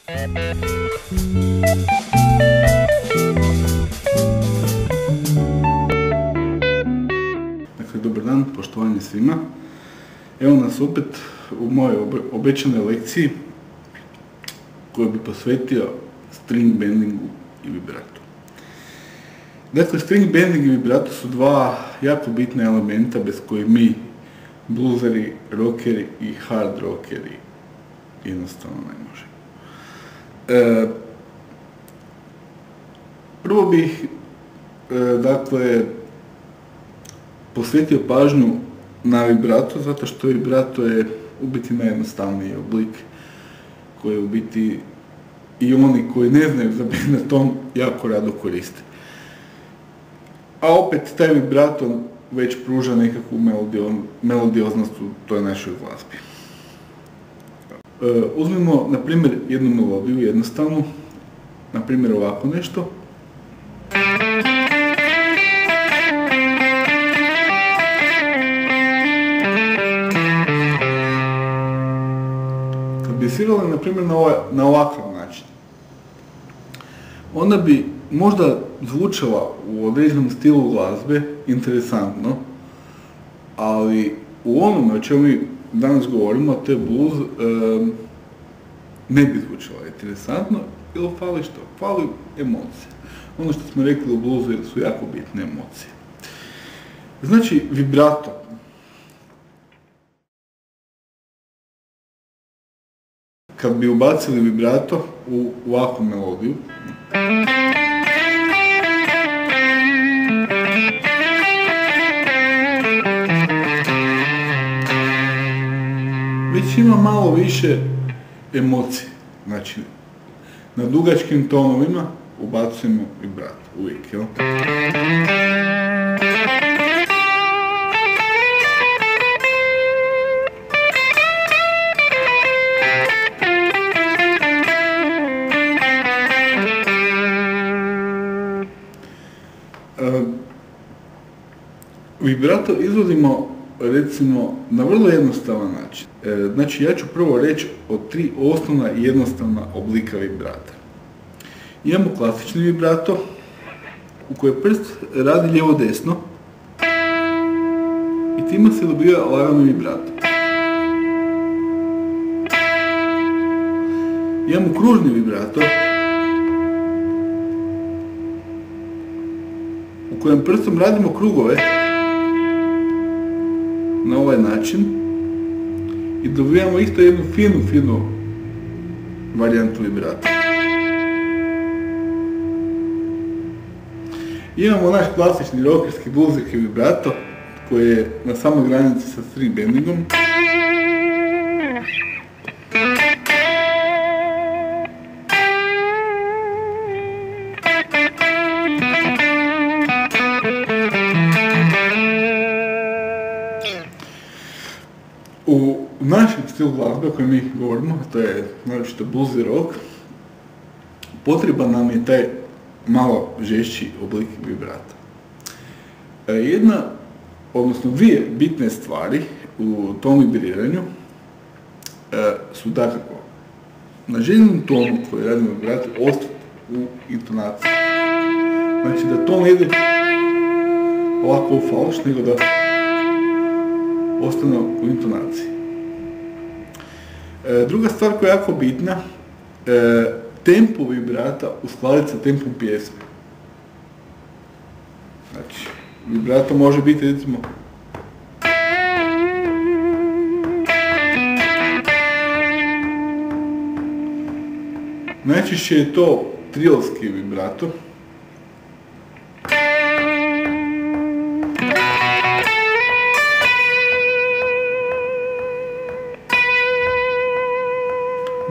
Dakle, dobar dan, poštovanje svima. Evo nas opet u mojoj obećanoj lekciji koju bi posvetio string bendingu i vibratu. Dakle, string bending i vibrato su dva jako bitna elementa bez kojih mi, bluzeri, rockeri i hard rockeri, jednostavno ne možemo. Prvo bih, dakle, posvetio pažnju na vibrato, zato što vibrato je u biti najjednostavniji oblik koji u biti i oni koji ne znaju za bendaton jako rado koriste. A opet taj vibrato već pruža nekakvu melodioznost u toj našoj glazbi. Uzmimo, na primjer, jednu melodiju, jednostavnu, na primjer ovako nešto. Kad bi svirala, na primjer, na ovakav način, onda bi možda zvučala u određenom stilu glazbe interesantno, ali u onome o čemu mi danas govorimo, to je blues, ne bi zvučala interesantno, jer fali što? Fali emocije. Ono što smo rekli u bluesu su jako bitne emocije. Znači, vibrato. Kad bi ubacili vibrato u ovakvu melodiju, već ima malo više emocije. Znači, na dugačkim tonovima ubacujemo vibrato, uvijek, jel? Vibrato izvodimo, recimo, na vrlo jednostavan način. Znači, ja ću prvo reći o 3 osnovna i jednostavna oblika vibrata. Imamo klasični vibrato, u kojem prst radi lijevo-desno i time se dobiva lagani vibrato. Imamo kružni vibrato, u kojem prstom radimo krugove na ovaj način i dobijamo isto jednu finu varijantu vibrata. Imamo naš klasični rockerski bluzerski vibrato koji je na samoj granici sa string bendingom. U našem stilu glazbe o kojem mi govorimo, to je naročito blues i rock, potreban nam je taj malo žešći oblik vibrata. Dvije bitne stvari u tom vibriranju su dakako na željenom tonu koji radimo vibratu ostati u intonaciji. Znači da ton ide ovako u falš, nego da ostane u intonaciji. Druga stvar koja je jako bitna, tempo vibrata uskladiti sa tempom pjesme. Znači, vibrato može biti, recimo, najčešće je to trilski vibrato.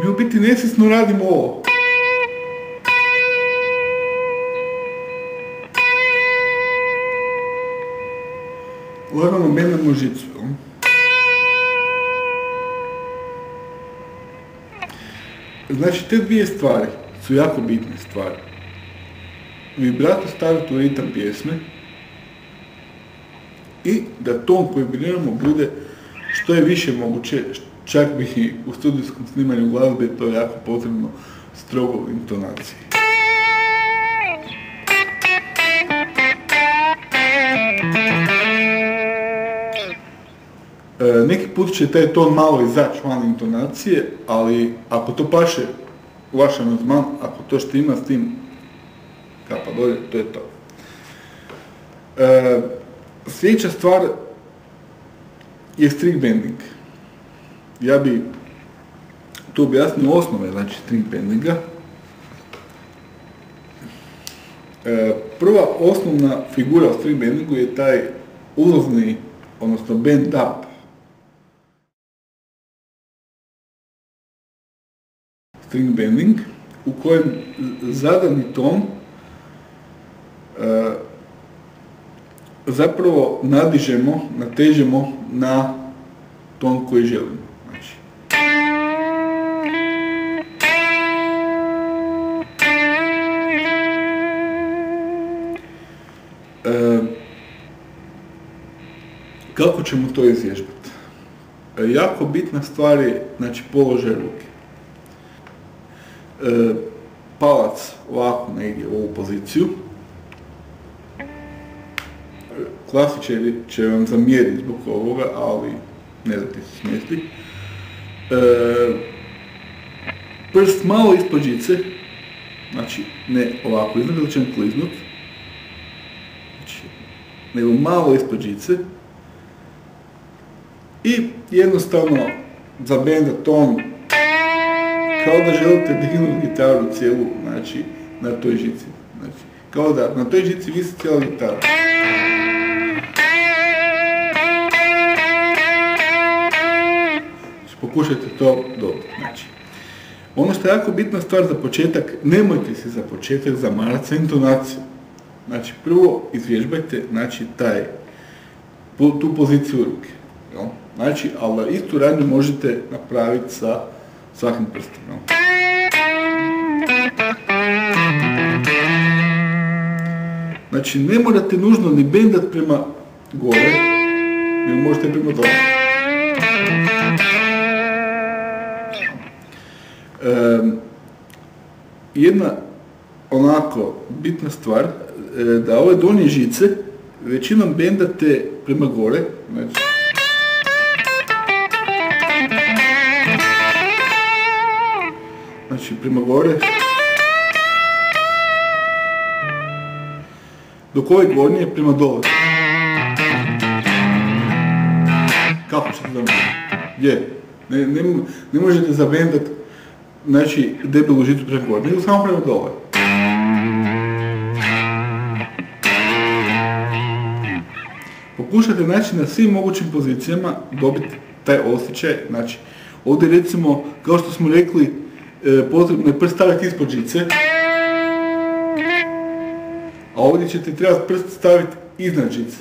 Mi u biti nesvjesno radimo ovo. Lagano menjamo žicu. Znači, te dvije stvari su jako bitne stvari. Vibrato staviti u ritam pjesme i da ton koji vibriramo bude što je više moguće, čak bi i u studijskom snimanju glazbe to jako potrebno, strogo u intonaciji. Neki put će taj ton malo izaći van intonacije, ali ako to paše u vaš aranžman, ako to štima s tim kapa dolje, to je to. Sljedeća stvar je string bending. Ja bi tu objasnio osnove, znači string bendinga. Prva osnovna figura u string bendingu je taj ulazni, odnosno bend up. String bending u kojem zadani ton zapravo nadižemo, natežemo na ton koji želimo. Znači, kako ćemo to izvježbati? Jako bitna stvar je, znači, položaj ruke. Palac ovako negdje u ovu poziciju. Klasičari će vam zamjeriti zbog ovoga, ali ne znate se smjesti. Prst malo ispod žice, znači ne ovako iznad, ili ćemo kliznut, znači, nego malo ispod žice. I jednostavno zabenda ton kao da želite dignuti gitaru cijelu, znači, na toj žici. Znači, kao da na toj žici visi cijela gitara. Znači, pokušajte to dobiti. Znači, ono što je jako bitna stvar za početak, nemojte se za početak zamarati sa intonacijom. Znači, prvo izvježbajte, znači, tu poziciju ruke. Jel? Znači, ali istu radnju možete napraviti sa svakim prstom. No? Znači, ne morate nužno ni bendat prema gore, nego možete prema dole. Jedna onako bitna stvar, da ove donje žice većinom bendate prema gore, znači prema gore, dok ove gornje prema dole. Kako ćete zabendati? Gdje? Ne možete zabendati, znači, debelu žicu prema gore, nego samo prema dole. Pokušajte, znači, na svim mogućim pozicijama dobiti taj osjećaj. Znači, ovdje recimo, kao što smo rekli, potrebno je prst staviti ispod žice, a ovdje ćete trebati prst staviti iznad žice.